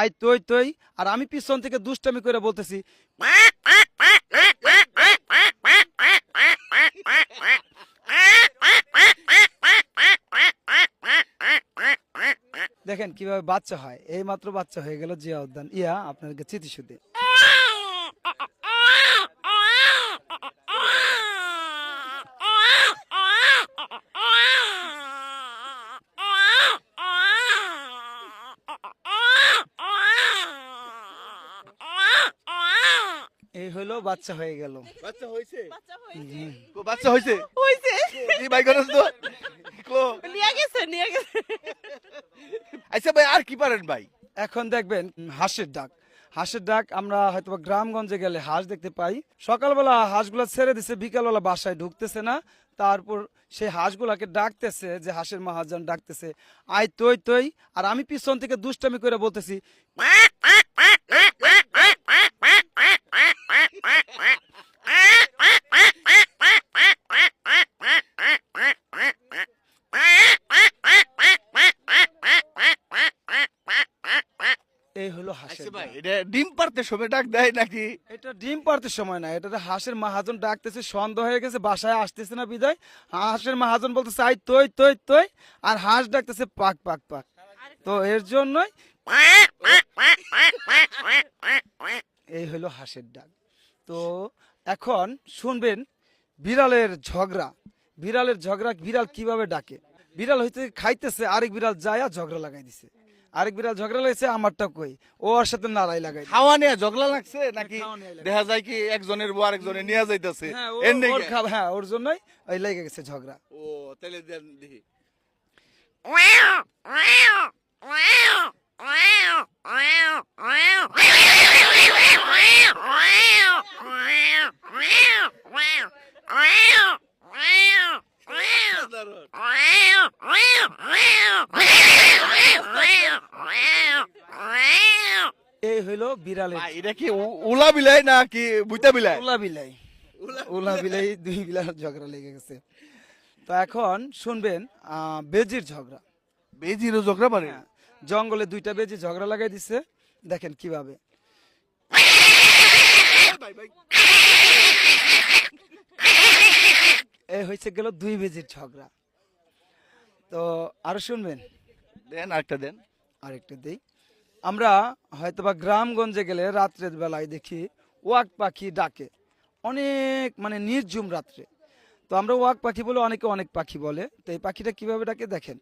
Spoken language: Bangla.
আই তুই তুই, আর আমি পিছন থেকে দুষ্টামি করে বলতেছি দেখেন কিভাবে বাচ্চা হয়। এই মাত্র বাচ্চা হয়ে গেল জিয়া উদ্যান ইয়া আপনাদেরকে চিতিশুদ্ধি। এই হলো বাচ্চা হয়ে গেল। বাচ্চা হইছে? হুম। বাচ্চা হইছে? হইছে এই ভাই গরজ তো কো। নিয়ে গেছে আচ্ছা ভাই আর কি পারেন ভাই? এখন দেখবেন হাঁসের ডাক। হাঁসের ডাক আমরা হয়তো গ্রামগঞ্জে গেলে হাঁস দেখতে পাই। সকালবেলা হাঁসগুলা ছেড়ে দিছে, বিকালবেলা বাসায় ঢুকতেছে না। তারপর সেই হাঁসগুলাকে ডাকতেছে, যে হাঁসের মহাজন ডাকতেছে আয় তুই তুই, আর আমি পিছন থেকে দুষ্টামি করে বলতেছি এই হলো হাঁসের আচ্ছা ভাই ডাক। এটা ডিম পারতে সময় ডাক দেয় নাকি? এটা ডিম পাড়তে সময় না, এটা হাঁসের মহাজন ডাকতেছে, সন্দেহ হয়ে গেছে, বাসায় আসতেছে না বিদায় হাঁসের মহাজন বলতেছে আই তুই তুই তুই, আর হাঁস ডাকতেছে পাক পাক পাক। তো এর জন্যই এই হলো হাঁসের ডাক। তো এখন শুনবেন বিড়ালের ঝগড়া। বিড়ালের ঝগড়া, বিড়াল কিভাবে ডাকে। বিড়াল হইতে খাইতেছে, আরেক বিড়াল যায় ঝগড়া লাগাই দিছে। আরেক বিড়াল ঝগড়া লাগাইছে, আমারটা কই, ও ওর সাথে নাড়াই লাগাই দিছে। খাওয়া নিয়ে ঝগড়া লাগছে নাকি? খাওয়া নিয়ে লাগছে। দেখা যায় কি একজনের বউ আরেকজনের নিয়ে যাইতাছে হ্যাঁ, এর নাকি? হ্যাঁ ওর জন্যই ওই লেগে গেছে ঝগড়া। ও তাহলে দেন দেখি। এই হইলো বিড়ালের ভাই এটা কি উলা বিলাই নাকি বুইতা বিলাই? উলা বিলাই। উলা বিলাই, দুই বিড়াল ঝগড়া লেগে গেছে। তো এখন শুনবেন বেজির ঝগড়া। বেজিরও ঝগড়া পারে? হ্যাঁ, জঙ্গলে দুইটা বেজি ঝগড়া লাগাই দিছে, দেখেন কিভাবে। এই হয়েছে গেল দুই বেজির ঝগড়া। তো আরো শুনবেন, দেন আরেকটা দেন। আরেকটা দেই। আমরা হয়তোবা গ্রামগঞ্জে গেলে রাত্রের বেলায় দেখি ওয়াক পাখি ডাকে, অনেক মানে নির্ঝুম রাত্রে। তো আমরা ওয়াক পাখি বলে, অনেকে অনেক পাখি বলে। তো এই পাখিটা কিভাবে ডাকে দেখেন।